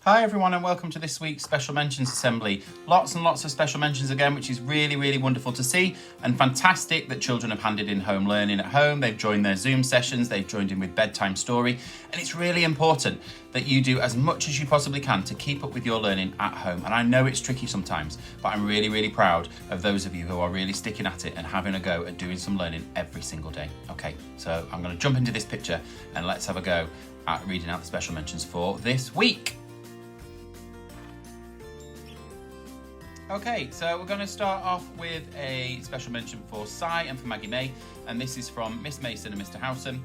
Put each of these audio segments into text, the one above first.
Hi everyone and welcome to this week's Special Mentions Assembly. Lots and lots of special mentions again, which is really, really wonderful to see, and fantastic that children have handed in home learning at home. They've joined their Zoom sessions, they've joined in with bedtime story, and it's really important that you do as much as you possibly can to keep up with your learning at home. And I know it's tricky sometimes, but I'm really, really proud of those of you who are really sticking at it and having a go at doing some learning every single day. Okay, so I'm going to jump into this picture and let's have a go at reading out the special mentions for this week. Okay, so we're going to start off with a special mention for Sai and for Maggie May, and this is from Miss Mason and Mr. Howson.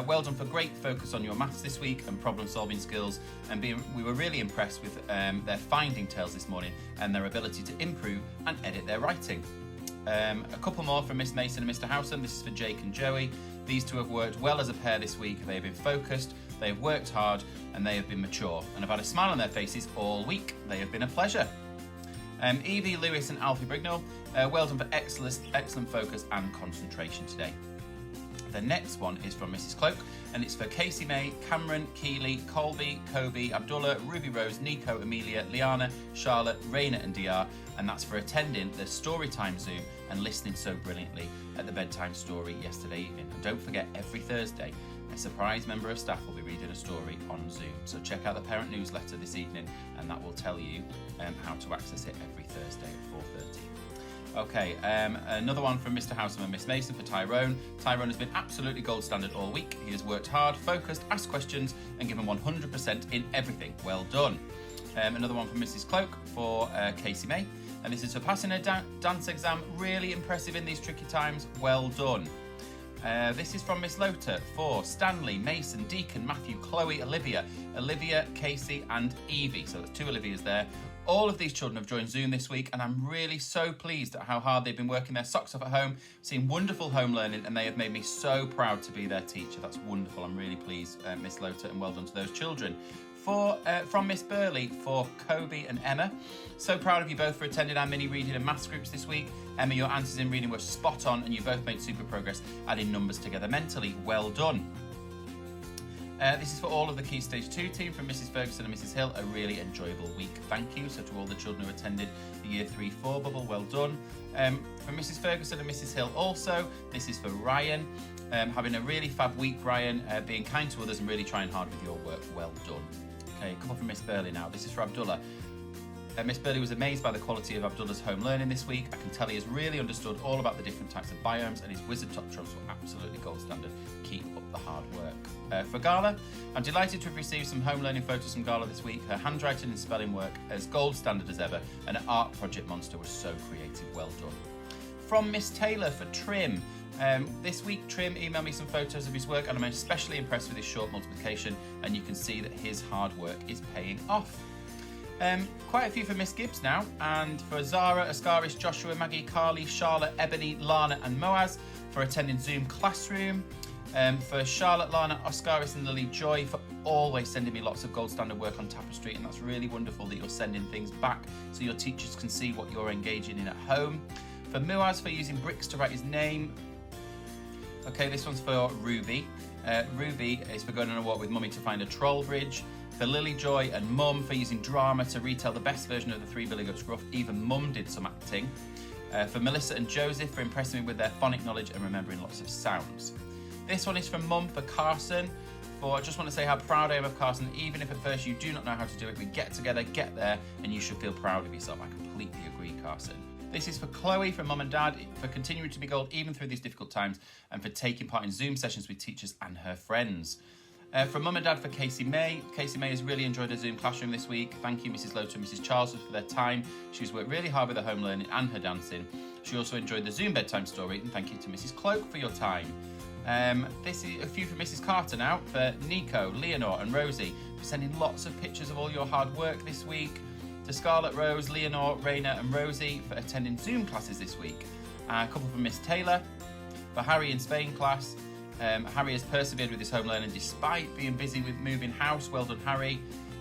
Well done for great focus on your maths this week and problem-solving skills, and we were really impressed with their finding tales this morning and their ability to improve and edit their writing. A couple more from Miss Mason and Mr. Howson. This is for Jake and Joey. These two have worked well as a pair this week. They have been focused, they have worked hard, and they have been mature, and have had a smile on their faces all week. They have been a pleasure. Evie, Lewis and Alfie Brignall, well done for excellent focus and concentration today. The next one is from Mrs. Cloak, and it's for Casey May, Cameron, Keely, Colby, Kobe, Abdullah, Ruby Rose, Nico, Amelia, Liana, Charlotte, Raina and DR, and that's for attending the Storytime Zoom and listening so brilliantly at the bedtime story yesterday evening. And don't forget, every Thursday, a surprise member of staff will be reading a story on Zoom. So check out the parent newsletter this evening and that will tell you how to access it every Thursday at 4:30. Okay, another one from Mr. Howson and Miss Mason for Tyrone. Tyrone has been absolutely gold standard all week. He has worked hard, focused, asked questions and given 100% in everything. Well done. Another one from Mrs. Cloak for Casey May. And this is for passing a dance exam. Really impressive in these tricky times. Well done. This is from Miss Loter for Stanley, Mason, Deacon, Matthew, Chloe, Olivia, Casey and Evie. So there's two Olivias there. All of these children have joined Zoom this week and I'm really so pleased at how hard they've been working their socks off at home, seeing wonderful home learning, and they have made me so proud to be their teacher. That's wonderful. I'm really pleased, Miss Loter, and well done to those children. From Miss Burley for Kobe and Emma. So proud of you both for attending our mini reading and maths groups this week. Emma, your answers in reading were spot on and you both made super progress adding numbers together mentally. Well done. This is for all of the Key Stage 2 team from Mrs. Ferguson and Mrs. Hill. A really enjoyable week. Thank you. So to all the children who attended the Year 3-4 bubble, well done. From Mrs. Ferguson and Mrs. Hill also, this is for Ryan. Having a really fab week, Ryan. Being kind to others and really trying hard with your work. Well done. Okay, a couple from Miss Burley now. This is for Abdullah. Miss Burley was amazed by the quality of Abdullah's home learning this week. I can tell he has really understood all about the different types of biomes and his wizard top trumps were absolutely gold standard. Keep up the hard work. For Gala, I'm delighted to have received some home learning photos from Gala this week. Her handwriting and spelling work as gold standard as ever, and her art project monster was so creative. Well done. From Miss Taylor for Trim. This week, Trim emailed me some photos of his work and I'm especially impressed with his short multiplication, and you can see that his hard work is paying off. Quite a few for Miss Gibbs now, and for Zara, Ascaris, Joshua, Maggie, Carly, Charlotte, Ebony, Lana and Moaz for attending Zoom Classroom. For Charlotte, Lana, Oscaris and Lily Joy for always sending me lots of gold standard work on Tapestry, and that's really wonderful that you're sending things back so your teachers can see what you're engaging in at home. For Muaz for using bricks to write his name. Okay, this one's for Ruby. Ruby is for going on a walk with Mummy to find a troll bridge. For Lily Joy and Mum for using drama to retell the best version of the Three Billy Goats Gruff. Even Mum did some acting. For Melissa and Joseph for impressing me with their phonic knowledge and remembering lots of sounds. This one is from Mum for Carson. I just want to say how proud I am of Carson. Even if at first you do not know how to do it, we get together, get there, and you should feel proud of yourself. I completely agree, Carson. This is for Chloe from Mum and Dad for continuing to be gold even through these difficult times and for taking part in Zoom sessions with teachers and her friends. From Mum and Dad for Casey May. Casey May has really enjoyed her Zoom classroom this week. Thank you, Mrs. Loter and Mrs. Charles, for their time. She's worked really hard with her home learning and her dancing. She also enjoyed the Zoom bedtime story, and thank you to Mrs. Cloak for your time. This is a few from Mrs. Carter now for Nico, Leonore and Rosie for sending lots of pictures of all your hard work this week. To Scarlett, Rose, Leonore, Raina and Rosie for attending Zoom classes this week. A couple from Miss Taylor. For Harry in Spain class. Harry has persevered with his home learning despite being busy with moving house. Well done, Harry.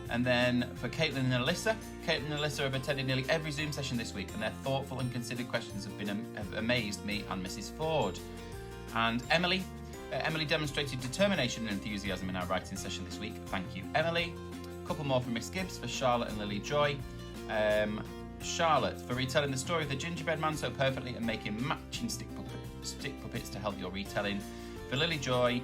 And then for Caitlin and Alyssa. Caitlin and Alyssa have attended nearly every Zoom session this week and their thoughtful and considered questions have amazed me and Mrs. Ford. And Emily. Emily demonstrated determination and enthusiasm in our writing session this week. Thank you, Emily. A couple more from Miss Gibbs for Charlotte and Lily Joy. Charlotte, for retelling the story of the gingerbread man so perfectly and making matching stick puppets to help your retelling. For Lily Joy,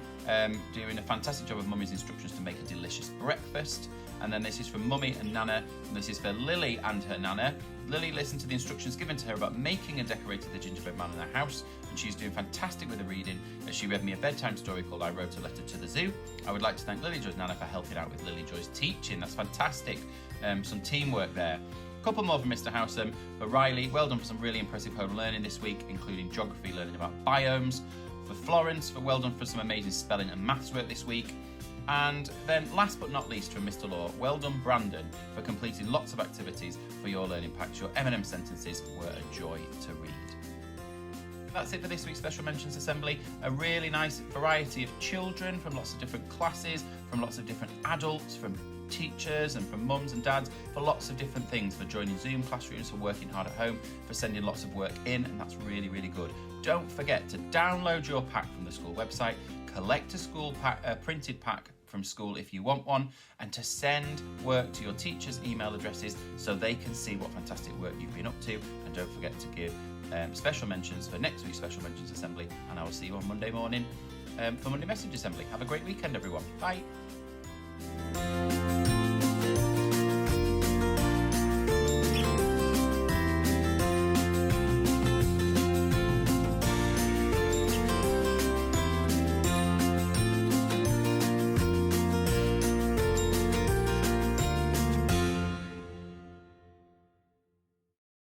doing a fantastic job of Mummy's instructions to make a delicious breakfast. And then this is from Mummy and Nana, and this is for Lily and her Nana. Lily listened to the instructions given to her about making and decorating the gingerbread man in her house, and she's doing fantastic with the reading as she read me a bedtime story called I Wrote a Letter to the Zoo. I would like to thank Lily Joy's Nana for helping out with Lily Joy's teaching. That's fantastic. Some teamwork there. Couple more from Mr. Howsam. For Riley, well done for some really impressive home learning this week, including geography, learning about biomes. For Florence, well done for some amazing spelling and maths work this week. And then last but not least from Mr. Law, well done Brandon for completing lots of activities for your learning packs. Your M&M sentences were a joy to read. That's it for this week's Special Mentions Assembly. A really nice variety of children from lots of different classes, from lots of different adults, from teachers and from mums and dads, for lots of different things, for joining Zoom classrooms, for working hard at home, for sending lots of work in, and that's really, really good. Don't forget to download your pack from the school website, collect a school pack, a printed pack from school if you want one, and to send work to your teachers' email addresses so they can see what fantastic work you've been up to. And don't forget to give special mentions for next week's Special Mentions Assembly, and I will see you on Monday morning for Monday Message Assembly. Have a great weekend, everyone. Bye.